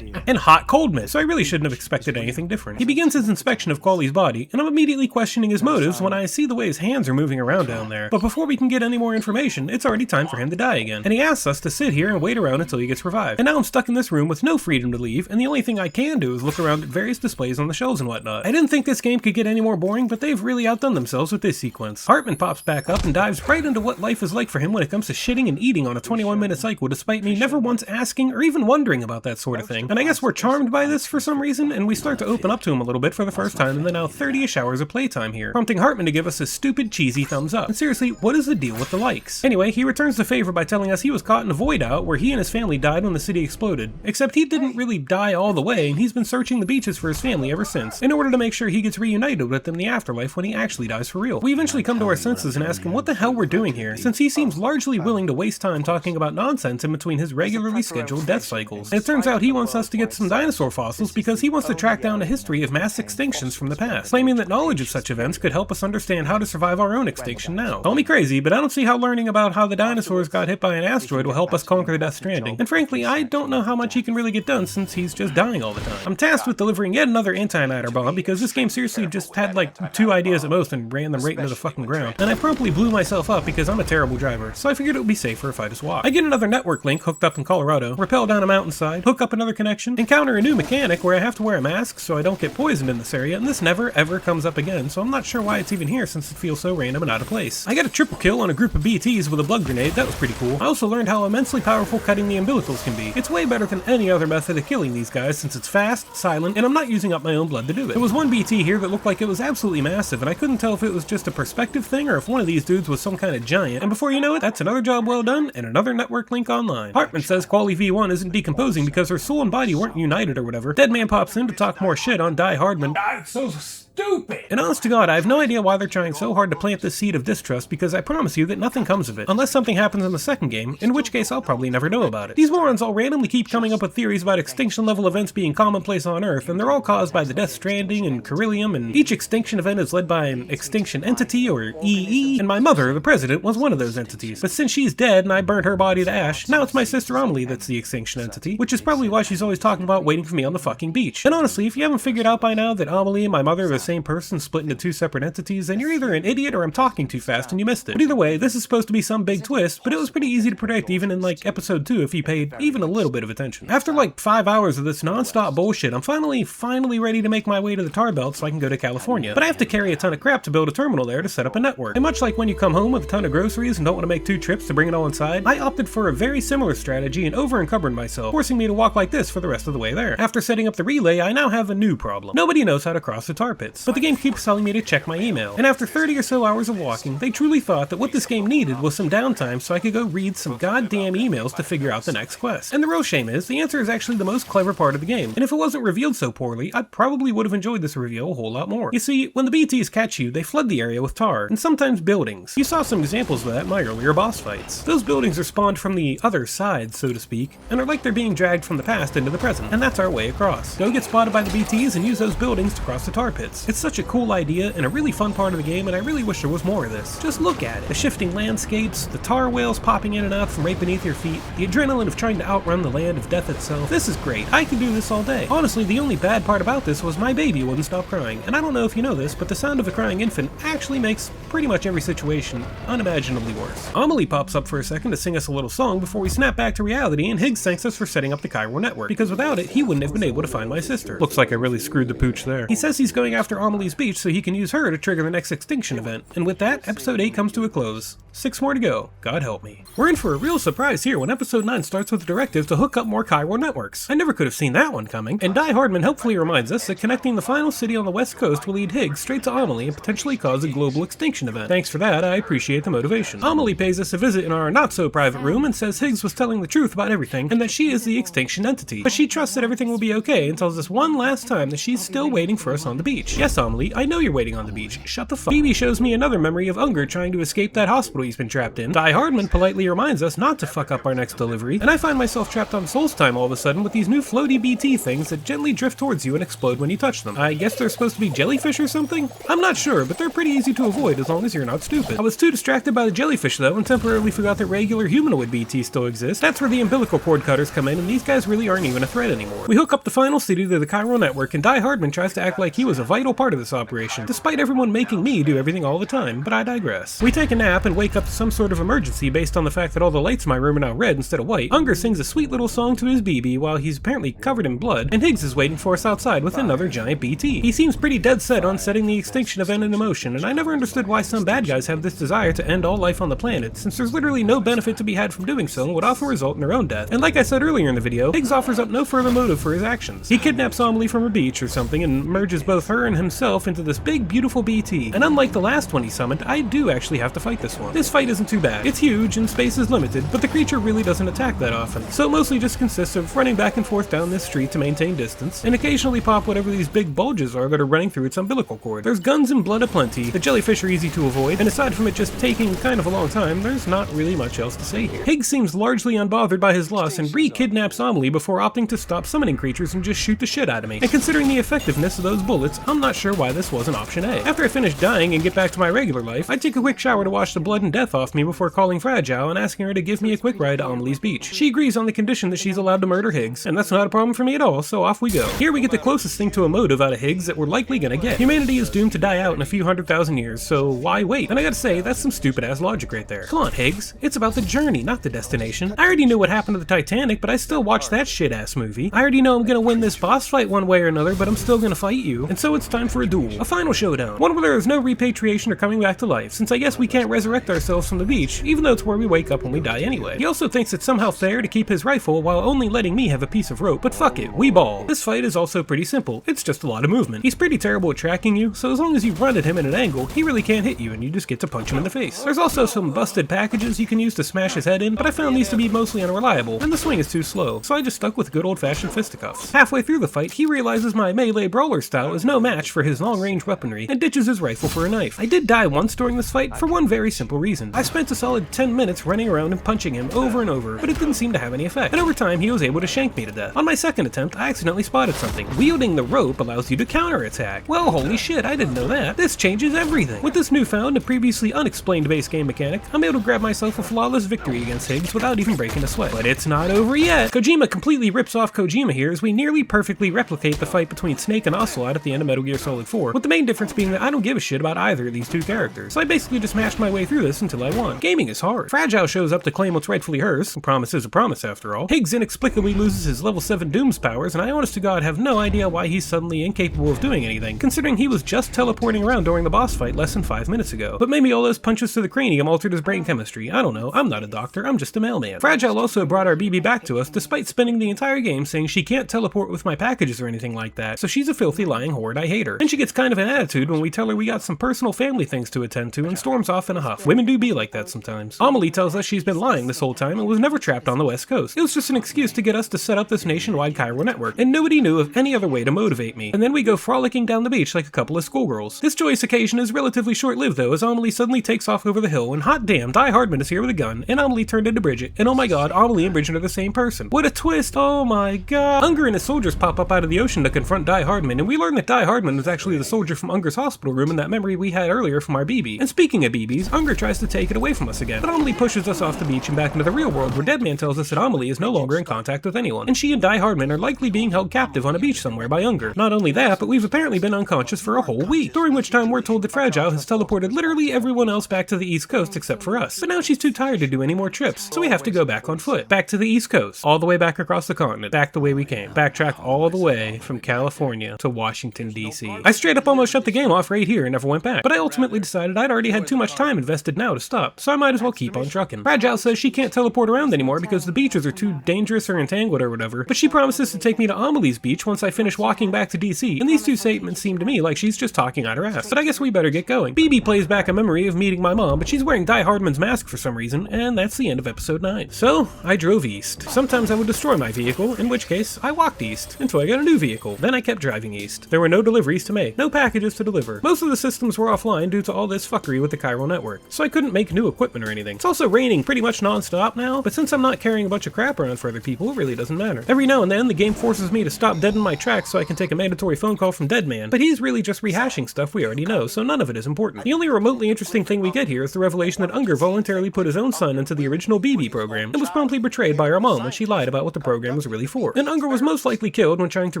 and Hot Coldman, so I really shouldn't have expected anything different. He begins his inspection of Quali's body, and I'm immediately questioning his motives when I see the way his hands are moving around down there. But before we can get any more information, it's already time for him to die again. And he asks us to sit here and wait around until he gets revived. And now I'm stuck in this room with no freedom to leave, and the only thing I can do is look around at various displays on the shelves and whatnot. I didn't think this game could get any more boring, but they've really outdone themselves with this sequence. Hartman pops back up and dives right into what life is like for him when it comes to shitting and eating on a 21-minute cycle, despite me never once asking or even wondering about that sort of thing. And I guess we're charmed by this for some reason, and we start to open up to him a little bit for the first time in the now 30-ish hours of playtime here, prompting Hartman to give us a stupid, cheesy thumbs up. And seriously, what is the deal with the likes? Anyway, he returns the favor by telling us he was caught in a void out where he and his family died when the city exploded. Except he didn't really die all the way, and he's been searching the beaches for his family ever since, in order to make sure he gets reunited with them in the afterlife when he actually dies for real. We eventually come to our senses and ask him what the hell we're doing here, since he seems largely willing to waste time talking about nonsense in between his regularly scheduled death cycles. And it turns out he wants us to get some dinosaur fossils because he wants to track down a history of mass extinctions from the past, claiming that knowledge of such events could help us understand how to survive our own extinction now. Call me crazy, but I don't see how learning about how the dinosaurs got hit by an asteroid will help us conquer the Death Stranding. And frankly, I don't know how much he can really get done since he's just dying all the time. I'm tasked with delivering yet another anti-matter bomb because this game seriously just had like 2 ideas at most and ran them right into the fucking ground. And I promptly blew myself up because I'm a terrible driver, so I figured it would be safer if I just walk. I get another network link hooked up in Colorado, rappel down a mountainside, hook up another connection, encounter a new mechanic where I have to wear a mask so I don't get poisoned in this area, and this never ever comes up again, so I'm not sure why it's even here since it feels so random and out of place. I got a triple kill on a group of BTs with a blood grenade, that was pretty cool. I also learned how immensely powerful cutting the umbilicals can be. It's way better than any other method of killing these guys since it's fast, silent, and I'm not using up my own blood to do it. There was one BT here that looked like it was absolutely massive, and I couldn't tell if it was just a perspective thing or if one of these dudes was some kind of giant, and before you know it, that's another job well done and another network link online. Hartman says Quali V1 isn't decomposing because her soul and body weren't united or whatever. Deadman pops in to talk more shit on Die Hardman. So stupid! And honest to God, I have no idea why they're trying so hard to plant this seed of distrust because I promise you that nothing comes of it. Unless something happens in the second game, in which case I'll probably never know about it. These morons all randomly keep coming up with theories about extinction level events being commonplace on Earth, and they're all caused by the Death Stranding and Carillium, and each extinction event is led by an extinction entity, or EE, and my mother, the president, was one of those entities. But since she's dead and I burned her body to ash, now it's my sister Amelie that's the extinction entity, which is probably why she's always talking about waiting for me on the fucking beach. And honestly, if you haven't figured out by now that Amelie and my mother are the same person split into 2 separate entities, then you're either an idiot or I'm talking too fast and you missed it. But either way, this is supposed to be some big twist, but it was pretty easy to predict even in like episode 2 if you paid even a little bit of attention. After like 5 hours of this non-stop bullshit, I'm finally ready to make my way to the tar belt so I can go to California. But I have to carry a ton of crap to build a terminal there to set up a network. And much like when you come home with a ton of groceries and don't want to make 2 trips to bring it all inside, I opted for a very similar strategy and over-encumbered myself, forcing me to walk like this for the rest of the way there. After setting up the relay, I now have a new problem. Nobody knows how to cross the tar pits, but the game keeps telling me to check my email. And after 30 or so hours of walking, they truly thought that what this game needed was some downtime so I could go read some goddamn emails to figure out the next quest. And the real shame is, the answer is actually the most clever part of the game, and if it wasn't revealed so poorly, I probably would have enjoyed this review a whole lot more. You see, when the BTs catch you, they flood the area with tar, and sometimes buildings. You saw some examples of that in my earlier boss fights. Those buildings are spawned from the other side, so to speak, and are like they're being dragged from the past into the present, and that's our way across. Go get spotted by the BTs and use those buildings to cross the tar pits. It's such a cool idea and a really fun part of the game, and I really wish there was more of this. Just look at it. The shifting landscapes, the tar whales popping in and out from right beneath your feet, the adrenaline of trying to outrun the land of death itself. This is great. I could do this all day. Honestly, the only bad part about this was my baby wouldn't stop crying, and I don't know if you know this, but the sound of a crying infant actually makes pretty much every situation unimaginably worse. Amelie pops up for a second to sing us a little song before we snap back to reality, and Higgs thanks us for setting up the Cairo network, because without it, he wouldn't have been able to find my sister. Looks like I really screwed the pooch there. He says he's going after after Amelie's beach so he can use her to trigger the next extinction event. And with that, episode 8 comes to a close. 6 more to go. God help me. We're in for a real surprise here when episode 9 starts with a directive to hook up more chiral networks. I never could have seen that one coming. And Die Hardman helpfully reminds us that connecting the final city on the west coast will lead Higgs straight to Amelie and potentially cause a global extinction event. Thanks for that, I appreciate the motivation. Amelie pays us a visit in our not-so-private room and says Higgs was telling the truth about everything and that she is the extinction entity. But she trusts that everything will be okay and tells us one last time that she's still waiting for us on the beach. Yes, Amelie, I know you're waiting on the beach. Shut the fuck. BB shows me another memory of Unger trying to escape that hospital he's been trapped in. Die Hardman politely reminds us not to fuck up our next delivery, and I find myself trapped on Solstheim all of a sudden with these new floaty BT things that gently drift towards you and explode when you touch them. I guess they're supposed to be jellyfish or something? I'm not sure, but they're pretty easy to avoid as long as you're not stupid. I was too distracted by the jellyfish though and temporarily forgot that regular humanoid BT still exists. That's where the umbilical cord cutters come in, and these guys really aren't even a threat anymore. We hook up the final city to the chiral network, and Die Hardman tries to act like he was a vital part of this operation, despite everyone making me do everything all the time, but I digress. We take a nap and wake up to some sort of emergency based on the fact that all the lights in my room are now red instead of white. Unger sings a sweet little song to his BB while he's apparently covered in blood, and Higgs is waiting for us outside with another giant BT. He seems pretty dead set on setting the extinction event into motion, and I never understood why some bad guys have this desire to end all life on the planet, since there's literally no benefit to be had from doing so and would often result in their own death. And like I said earlier in the video, Higgs offers up no further motive for his actions. He kidnaps Amelie from a beach or something and merges both her and himself into this big beautiful BT. And unlike the last one he summoned, I do actually have to fight this one. This fight isn't too bad. It's huge and space is limited, but the creature really doesn't attack that often, so it mostly just consists of running back and forth down this street to maintain distance, and occasionally pop whatever these big bulges are that are running through its umbilical cord. There's guns and blood aplenty, the jellyfish are easy to avoid, and aside from it just taking kind of a long time, there's not really much else to say here. Higgs seems largely unbothered by his loss and re-kidnaps Amelie before opting to stop summoning creatures and just shoot the shit out of me. And considering the effectiveness of those bullets, I'm not sure why this wasn't option A. After I finish dying and get back to my regular life, I take a quick shower to wash the blood and death off me before calling Fragile and asking her to give me a quick ride to Amelie's beach. She agrees on the condition that she's allowed to murder Higgs, and that's not a problem for me at all, so off we go. Here we get the closest thing to a motive out of Higgs that we're likely gonna get. Humanity is doomed to die out in a few 100,000 years, so why wait? And I gotta say, that's some stupid ass logic right there. Come on, Higgs. It's about the journey, not the destination. I already knew what happened to the Titanic, but I still watched that shit ass movie. I already know I'm gonna win this boss fight one way or another, but I'm still gonna fight you. And so it's time for a duel. A final showdown. One where there is no repatriation or coming back to life, since I guess we can't resurrect ourselves from the beach, even though it's where we wake up when we die anyway. He also thinks it's somehow fair to keep his rifle while only letting me have a piece of rope, but fuck it, we ball. This fight is also pretty simple. It's just a lot of movement. He's pretty terrible at tracking you, so as long as you run at him at an angle, he really can't hit you and you just get to punch him in the face. There's also some busted packages you can use to smash his head in, but I found these to be mostly unreliable, and the swing is too slow, so I just stuck with good old-fashioned fisticuffs. Halfway through the fight, he realizes my melee brawler style is no match for his long-range weaponry, and ditches his rifle for a knife. I did die once during this fight for one very simple reason. I spent a solid 10 minutes running around and punching him over and over, but it didn't seem to have any effect, and over time he was able to shank me to death. On my second attempt, I accidentally spotted something. Wielding the rope allows you to counterattack. Well, holy shit, I didn't know that. This changes everything. With this newfound and previously unexplained base game mechanic, I'm able to grab myself a flawless victory against Higgs without even breaking a sweat. But it's not over yet. Kojima completely rips off Kojima here as we nearly perfectly replicate the fight between Snake and Ocelot at the end of Metal Gear Solid 4, with the main difference being that I don't give a shit about either of these two characters. So I basically just mashed my way through this until I won. Gaming is hard. Fragile shows up to claim what's rightfully hers. A promise is a promise after all. Higgs inexplicably loses his level 7 Doom's powers, and I honest to god have no idea why he's suddenly incapable of doing anything, considering he was just teleporting around during the boss fight less than 5 minutes ago. But maybe all those punches to the cranium altered his brain chemistry. I don't know. I'm not a doctor. I'm just a mailman. Fragile also brought our BB back to us despite spending the entire game saying she can't teleport with my packages or anything like that, so she's a filthy lying whore and I hate her. And she gets kind of an attitude when we tell her we got some personal family things to attend to and storms off in a huff. Women do be like that sometimes. Amelie tells us she's been lying this whole time and was never trapped on the West Coast. It was just an excuse to get us to set up this nationwide chiral network, and nobody knew of any other way to motivate me. And then we go frolicking down the beach like a couple of schoolgirls. This joyous occasion is relatively short-lived though, as Amelie suddenly takes off over the hill, and hot damn, Die Hardman is here with a gun, and Amelie turned into Bridget, and oh my god, Amelie and Bridget are the same person. What a twist, oh my god. Unger and his soldiers pop up out of the ocean to confront Die Hardman, and we learn that Die Hardman was actually the soldier from Unger's hospital room in that memory we had earlier from our BB. And speaking of BBs, Unger tries to take it away from us again, but Amelie pushes us off the beach and back into the real world where Deadman tells us that Amelie is no longer in contact with anyone, and she and Die Hardman are likely being held captive on a beach somewhere by Unger. Not only that, but we've apparently been unconscious for a whole week, during which time we're told that Fragile has teleported literally everyone else back to the East Coast except for us. But now she's too tired to do any more trips, so we have to go back on foot. Back to the East Coast, all the way back across the continent, back the way we came. Backtrack all the way from California to Washington, D.C. DC. I straight up almost shut the game off right here and never went back, but I ultimately decided I'd already had too much time invested now to stop, so I might as well keep on trucking. Fragile says she can't teleport around anymore because the beaches are too dangerous or entangled or whatever, but she promises to take me to Amelie's beach once I finish walking back to DC, and these two statements seem to me like she's just talking out her ass, but I guess we better get going. BB plays back a memory of meeting my mom, but she's wearing Die Hardman's mask for some reason, and that's the end of episode 9. So, I drove east. Sometimes I would destroy my vehicle, in which case, I walked east, until I got a new vehicle. Then I kept driving east. There were no deliveries to make, no packages to deliver. Most of the systems were offline due to all this fuckery with the chiral network, so I couldn't make new equipment or anything. It's also raining pretty much non-stop now, but since I'm not carrying a bunch of crap around for other people, it really doesn't matter. Every now and then, the game forces me to stop dead in my tracks so I can take a mandatory phone call from Deadman, but he's really just rehashing stuff we already know, so none of it is important. The only remotely interesting thing we get here is the revelation that Unger voluntarily put his own son into the original BB program and was promptly betrayed by our mom when she lied about what the program was really for. And Unger was most likely killed when trying to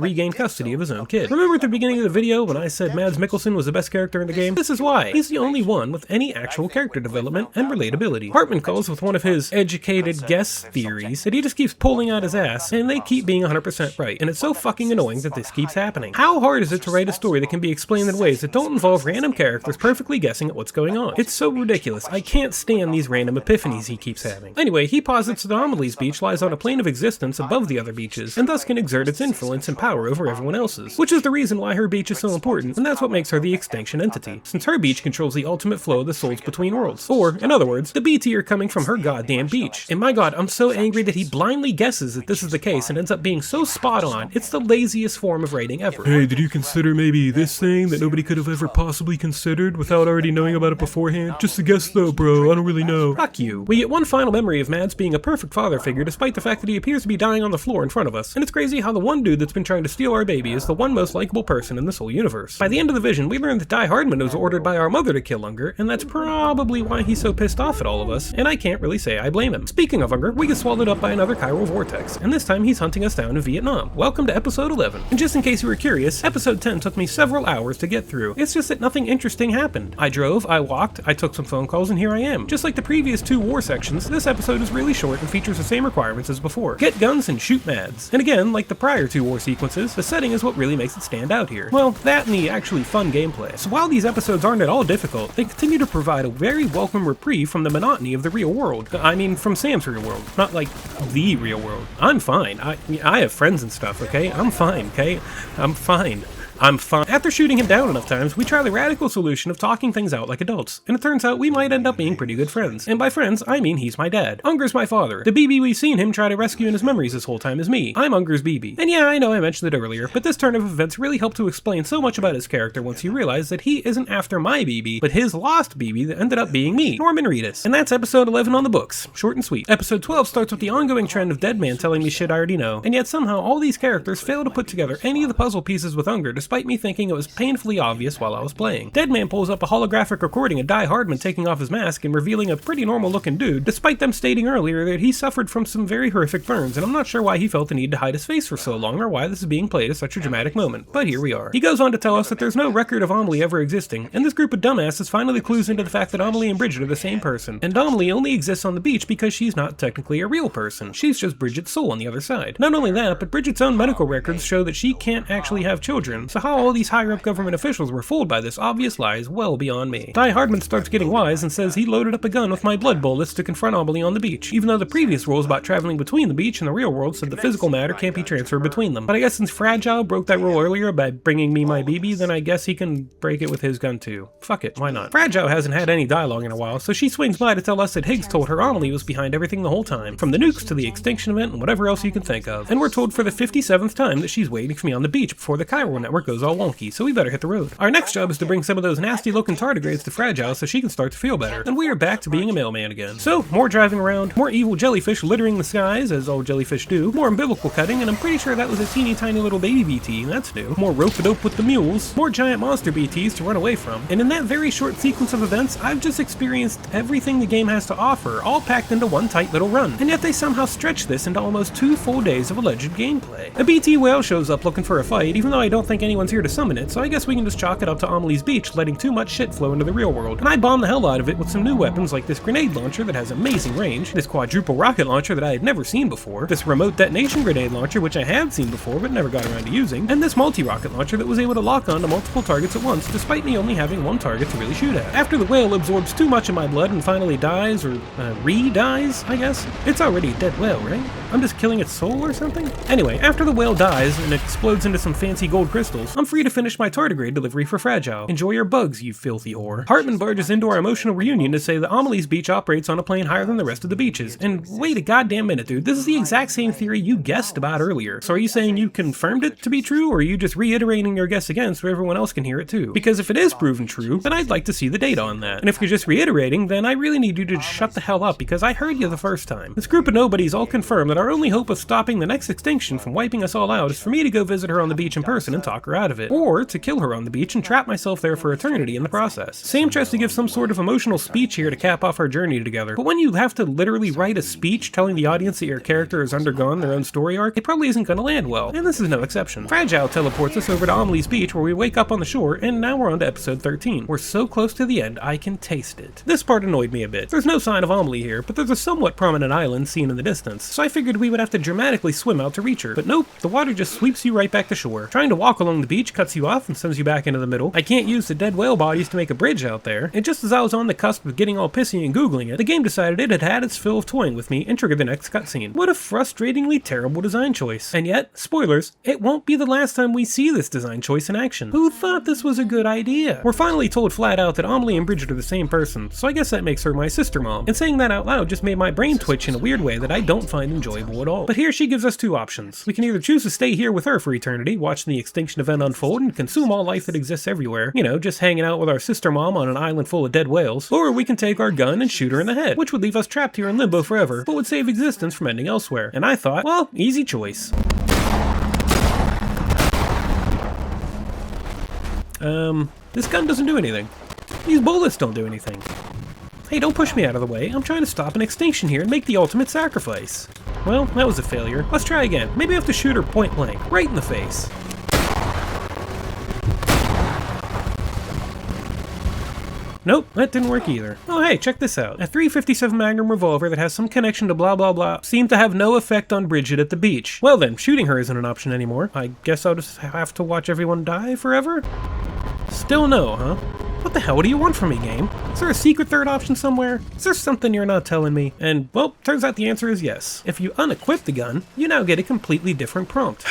regain custody of his own kid. Remember at the beginning of the video when I said Mads Mikkelsen was the best character in the game? This is why. He's the only one with any actual character development and relatability. Hartman calls with one of his educated guess theories that he just keeps pulling out his ass, and they keep being 100% right, and it's so fucking annoying that this keeps happening. How hard is it to write a story that can be explained in ways that don't involve random characters perfectly guessing at what's going on? It's so ridiculous. I can't stand these random epiphanies he keeps having. Anyway, he posits that Amelie's beach lies on a plane of existence above the other beaches, and thus can exert its influence and power over everyone else's, which is the reason why her beach is so important, and that's what makes her the extinction entity, since her beach controls the ultimate flow of the souls between worlds. Or, in other words, the BT are coming from her goddamn beach. And my god, I'm so angry that he blindly guesses that this is the case and ends up being so spot on. It's the laziest form of writing ever. Hey, did you consider maybe this thing that nobody could have ever possibly considered without already knowing about it beforehand? Just a guess though, bro, I don't really know. Fuck you. We get one final memory of Mads being a perfect father figure despite the fact that he appears to be dying on the floor in front of us, and it's crazy how the one dude that's been trying to steal our baby is the one most likable person in this whole universe. By the end of the vision, we learn that Die Hardman was ordered by our mother to kill Unger, and that's probably why he's so pissed off at all of us, and I can't really say I blame him. Speaking of Unger, we get swallowed up by another chiral vortex, and this time he's hunting us down in Vietnam. Welcome to episode 11. And just in case you were curious, episode 10 took me several hours to get through. It's just that nothing interesting happened. I drove, I walked, I took some phone calls, and here I am. Just like the previous two war sections, this episode is really short and features the same requirements as before. Get guns and shoot Mads. And again, like the prior two war sequences, the setting is what really makes it stand out here. Well, that and the actually fun gameplay. So while these episodes aren't at all difficult, they continue to provide a very welcome reprieve from the monotony of the real world. I mean, from Sam's real world, not like the real world. I'm fine. I have friends and stuff, okay? I'm fine, okay? I'm fine. After shooting him down enough times, we try the radical solution of talking things out like adults, and it turns out we might end up being pretty good friends. And by friends, I mean he's my dad. Unger's my father. The BB we've seen him try to rescue in his memories this whole time is me. I'm Unger's BB. And yeah, I know I mentioned it earlier, but this turn of events really helped to explain so much about his character once you realize that he isn't after my BB, but his lost BB that ended up being me, Norman Reedus. And that's episode 11 on the books. Short and sweet. Episode 12 starts with the ongoing trend of Deadman telling me shit I already know, and yet somehow all these characters fail to put together any of the puzzle pieces with Unger despite me thinking it was painfully obvious while I was playing. Deadman pulls up a holographic recording of Die Hardman taking off his mask and revealing a pretty normal looking dude, despite them stating earlier that he suffered from some very horrific burns, and I'm not sure why he felt the need to hide his face for so long or why this is being played as such a dramatic moment, but here we are. He goes on to tell us that there's no record of Amelie ever existing, and this group of dumbasses finally clues into the fact that Amelie and Bridget are the same person, and Amelie only exists on the beach because she's not technically a real person. She's just Bridget's soul on the other side. Not only that, but Bridget's own medical records show that she can't actually have children, so how all these higher-up government officials were fooled by this obvious lie is well beyond me. Die Hardman starts getting wise and says he loaded up a gun with my blood bullets to confront Amelie on the beach, even though the previous rules about traveling between the beach and the real world said the physical matter can't be transferred between them. But I guess since Fragile broke that rule earlier by bringing me my BB, then I guess he can break it with his gun too. Fuck it, why not? Fragile hasn't had any dialogue in a while, so she swings by to tell us that Higgs told her Amelie was behind everything the whole time, from the nukes to the extinction event and whatever else you can think of. And we're told for the 57th time that she's waiting for me on the beach before the chiral network goes all wonky, so we better hit the road. Our next job is to bring some of those nasty looking tardigrades to Fragile so she can start to feel better, and we are back to being a mailman again. So, more driving around, more evil jellyfish littering the skies, as all jellyfish do, more umbilical cutting, and I'm pretty sure that was a teeny tiny little baby BT, that's new, more rope-a-dope with the mules, more giant monster BTs to run away from, and in that very short sequence of events, I've just experienced everything the game has to offer, all packed into one tight little run, and yet they somehow stretch this into almost 2 full days of alleged gameplay. A BT whale shows up looking for a fight, even though I don't think any anyone's here to summon it, so I guess we can just chalk it up to Amelie's Beach letting too much shit flow into the real world. And I bombed the hell out of it with some new weapons like this grenade launcher that has amazing range, this quadruple rocket launcher that I had never seen before, this remote detonation grenade launcher which I had seen before but never got around to using, and this multi-rocket launcher that was able to lock on to multiple targets at once despite me only having one target to really shoot at. After the whale absorbs too much of my blood and finally dies, or re-dies, I guess? It's already a dead whale, right? I'm just killing its soul or something? Anyway, after the whale dies and explodes into some fancy gold crystals, I'm free to finish my tardigrade delivery for Fragile. Enjoy your bugs, you filthy whore. Hartman barges into our emotional reunion to say that Amelie's Beach operates on a plane higher than the rest of the beaches. And wait a goddamn minute, dude, this is the exact same theory you guessed about earlier. So are you saying you confirmed it to be true, or are you just reiterating your guess again so everyone else can hear it too? Because if it is proven true, then I'd like to see the data on that. And if you're just reiterating, then I really need you to shut the hell up because I heard you the first time. This group of nobodies all confirm that our only hope of stopping the next extinction from wiping us all out is for me to go visit her on the beach in person and talk her out of it. Or to kill her on the beach and trap myself there for eternity in the process. Sam tries to give some sort of emotional speech here to cap off our journey together, but when you have to literally write a speech telling the audience that your character has undergone their own story arc, it probably isn't gonna land well, and this is no exception. Fragile teleports us over to Amelie's Beach where we wake up on the shore, and now we're on to episode 13. We're so close to the end, I can taste it. This part annoyed me a bit. There's no sign of Amelie here, but there's a somewhat prominent island seen in the distance, so I figured we would have to dramatically swim out to reach her. But nope, the water just sweeps you right back to shore. Trying to walk along the beach cuts you off and sends you back into the middle. I can't use the dead whale bodies to make a bridge out there, and just as I was on the cusp of getting all pissy and googling it, the game decided it had had its fill of toying with me and triggered the next cutscene. What a frustratingly terrible design choice. And yet, spoilers, it won't be the last time we see this design choice in action. Who thought this was a good idea? We're finally told flat out that Amelie and Bridget are the same person, so I guess that makes her my sister mom. And saying that out loud just made my brain twitch in a weird way that I don't find enjoyable at all. But here she gives us two options. We can either choose to stay here with her for eternity, watching the extinction event unfold and consume all life that exists everywhere, you know, just hanging out with our sister mom on an island full of dead whales, or we can take our gun and shoot her in the head, which would leave us trapped here in limbo forever, but would save existence from ending elsewhere. And I thought, well, easy choice. This gun doesn't do anything. These bullets don't do anything. Hey, don't push me out of the way. I'm trying to stop an extinction here and make the ultimate sacrifice. Well, that was a failure. Let's try again. Maybe I have to shoot her point blank, right in the face. Nope, that didn't work either. Oh hey, check this out. A .357 Magnum revolver that has some connection to blah blah blah seemed to have no effect on Bridget at the beach. Well then, shooting her isn't an option anymore. I guess I'll just have to watch everyone die forever? Still no, huh? What the hell, what do you want from me, game? Is there a secret third option somewhere? Is there something you're not telling me? And, well, turns out the answer is yes. If you unequip the gun, you now get a completely different prompt.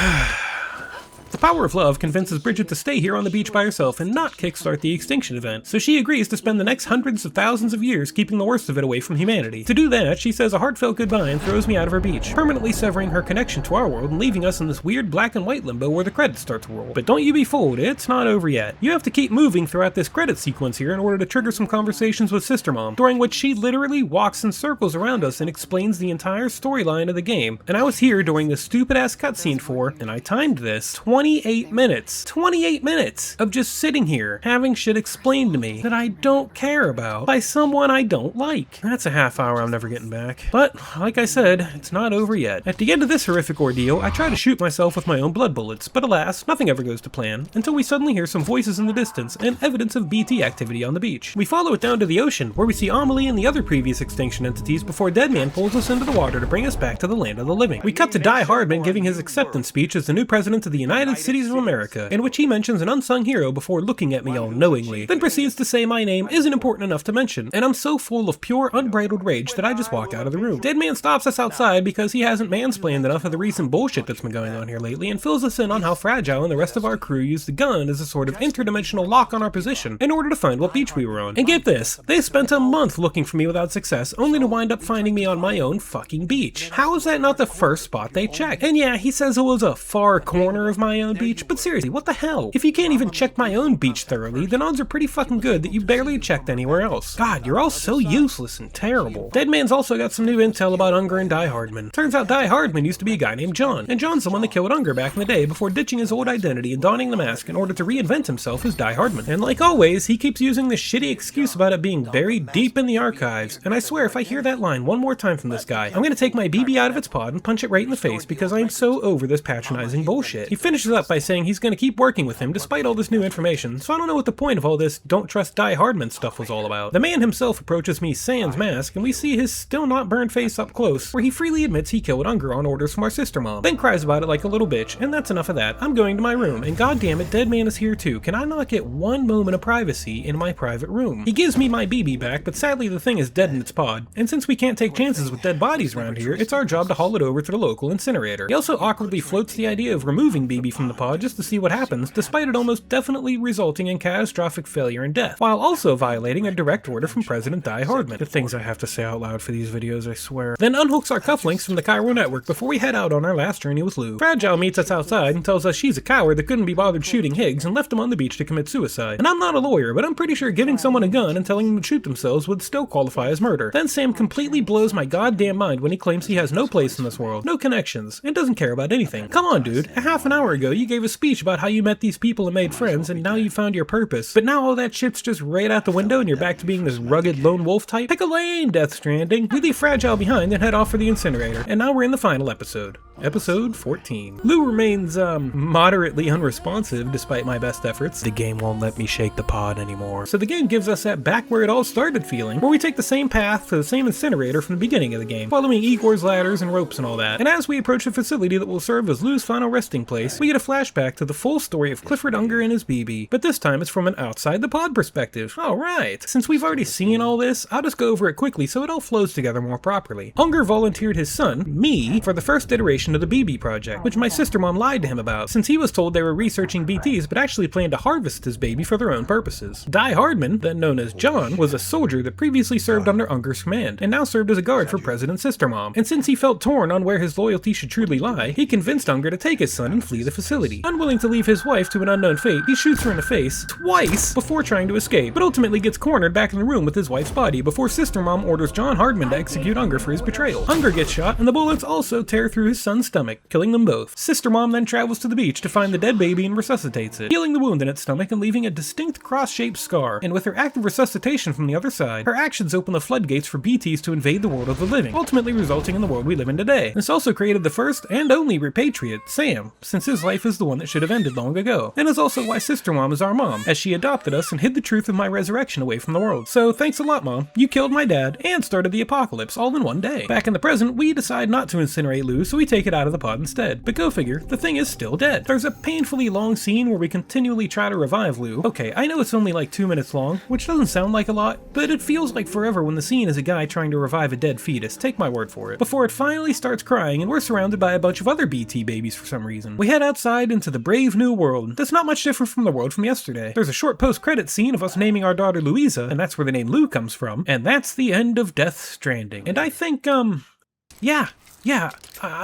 The power of love convinces Bridget to stay here on the beach by herself and not kickstart the extinction event, so she agrees to spend the next hundreds of thousands of years keeping the worst of it away from humanity. To do that, she says a heartfelt goodbye and throws me out of her beach, permanently severing her connection to our world and leaving us in this weird black and white limbo where the credits start to roll. But don't you be fooled, it's not over yet. You have to keep moving throughout this credit sequence here in order to trigger some conversations with Sister Mom, during which she literally walks in circles around us and explains the entire storyline of the game. And I was here during this stupid ass cutscene for, and I timed this, 28 minutes. 28 minutes of just sitting here, having shit explained to me that I don't care about by someone I don't like. That's a half hour I'm never getting back. But, like I said, it's not over yet. At the end of this horrific ordeal, I try to shoot myself with my own blood bullets, but alas, nothing ever goes to plan, until we suddenly hear some voices in the distance and evidence of BT activity on the beach. We follow it down to the ocean, where we see Amelie and the other previous extinction entities before Deadman pulls us into the water to bring us back to the land of the living. We cut to Die Hardman giving his acceptance speech as the new president of the United Cities of America, in which he mentions an unsung hero before looking at me all knowingly, then proceeds to say my name isn't important enough to mention, and I'm so full of pure unbridled rage that I just walk out of the room. Deadman stops us outside because he hasn't mansplained enough of the recent bullshit that's been going on here lately and fills us in on how Fragile and the rest of our crew used the gun as a sort of interdimensional lock on our position in order to find what beach we were on. And get this, they spent a month looking for me without success, only to wind up finding me on my own fucking beach. How is that not the first spot they checked? And yeah, he says it was a far corner of my own beach, but seriously, what the hell? If you can't even check my own beach thoroughly, then odds are pretty fucking good that you barely checked anywhere else. God, you're all so useless and terrible. Deadman's also got some new intel about Unger and Die Hardman. Turns out Die Hardman used to be a guy named John, and John's the one that killed Unger back in the day before ditching his old identity and donning the mask in order to reinvent himself as Die Hardman. And like always, he keeps using this shitty excuse about it being buried deep in the archives, and I swear if I hear that line one more time from this guy, I'm gonna take my BB out of its pod and punch it right in the face because I am so over this patronizing bullshit. He finishes finishes up by saying he's gonna keep working with him despite all this new information, so I don't know what the point of all this don't trust Die Hardman stuff was all about. The man himself approaches me sans mask, and we see his still not burned face up close, where he freely admits he killed Unger on orders from our sister mom, then cries about it like a little bitch, and that's enough of that. I'm going to my room, and goddamn it, Dead Man is here too. Can I not get one moment of privacy in my private room? He gives me my BB back, but sadly the thing is dead in its pod, and since we can't take chances with dead bodies around here, it's our job to haul it over to the local incinerator. He also awkwardly floats the idea of removing BB from the pod just to see what happens, despite it almost definitely resulting in catastrophic failure and death, while also violating a direct order from President Die Hardman. The things I have to say out loud for these videos, I swear. Then unhooks our cufflinks from the Cairo network before we head out on our last journey with Lou. Fragile meets us outside and tells us she's a coward that couldn't be bothered shooting Higgs and left him on the beach to commit suicide. And I'm not a lawyer, but I'm pretty sure giving someone a gun and telling them to shoot themselves would still qualify as murder. Then Sam completely blows my goddamn mind when he claims he has no place in this world, no connections, and doesn't care about anything. Come on, dude. A half an hour ago, you gave a speech about how you met these people and made friends, and now you found your purpose. But now all that shit's just right out the window and you're back to being this rugged lone wolf type? Pick a lane, Death Stranding. We leave Fragile behind and head off for the incinerator. And now we're in the final episode. Episode 14. Lou remains, moderately unresponsive despite my best efforts. The game won't let me shake the pod anymore. So the game gives us that back where it all started feeling, where we take the same path to the same incinerator from the beginning of the game, following Igor's ladders and ropes and all that. And as we approach the facility that will serve as Lou's final resting place, we get a flashback to the full story of Clifford Unger and his BB, but this time it's from an outside the pod perspective. Alright. Since we've already seen all this, I'll just go over it quickly so it all flows together more properly. Unger volunteered his son, me, for the first iteration of the BB project, which my sister mom lied to him about, since he was told they were researching BTs but actually planned to harvest his baby for their own purposes. Die Hardman, then known as John, was a soldier that previously served under Unger's command, and now served as a guard for President Sister Mom. And since he felt torn on where his loyalty should truly lie, he convinced Unger to take his son and flee the facility. Unwilling to leave his wife to an unknown fate, he shoots her in the face twice before trying to escape, but ultimately gets cornered back in the room with his wife's body before Sister Mom orders John Hardman to execute Unger for his betrayal. Unger gets shot, and the bullets also tear through his son's stomach, killing them both. Sister Mom then travels to the beach to find the dead baby and resuscitates it, healing the wound in its stomach and leaving a distinct cross-shaped scar. And with her active resuscitation from the other side, her actions open the floodgates for BTs to invade the world of the living, ultimately resulting in the world we live in today. This also created the first and only repatriate, Sam, since his life is the one that should have ended long ago, and is also why Sister Mom is our mom, as she adopted us and hid the truth of my resurrection away from the world. So thanks a lot, Mom. You killed my dad and started the apocalypse all in one day. Back in the present, we decide not to incinerate Lou, so we take it out of the pod instead. But go figure, the thing is still dead. There's a painfully long scene where we continually try to revive Lou. Okay, I know it's only like 2 minutes long, which doesn't sound like a lot, but it feels like forever when the scene is a guy trying to revive a dead fetus, take my word for it. Before it finally starts crying and we're surrounded by a bunch of other BT babies for some reason. We head outside into the brave new world. That's not much different from the world from yesterday. There's a short post-credit scene of us naming our daughter Louisa, and that's where the name Lou comes from, and that's the end of Death Stranding. And I think, I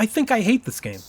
think I hate this game.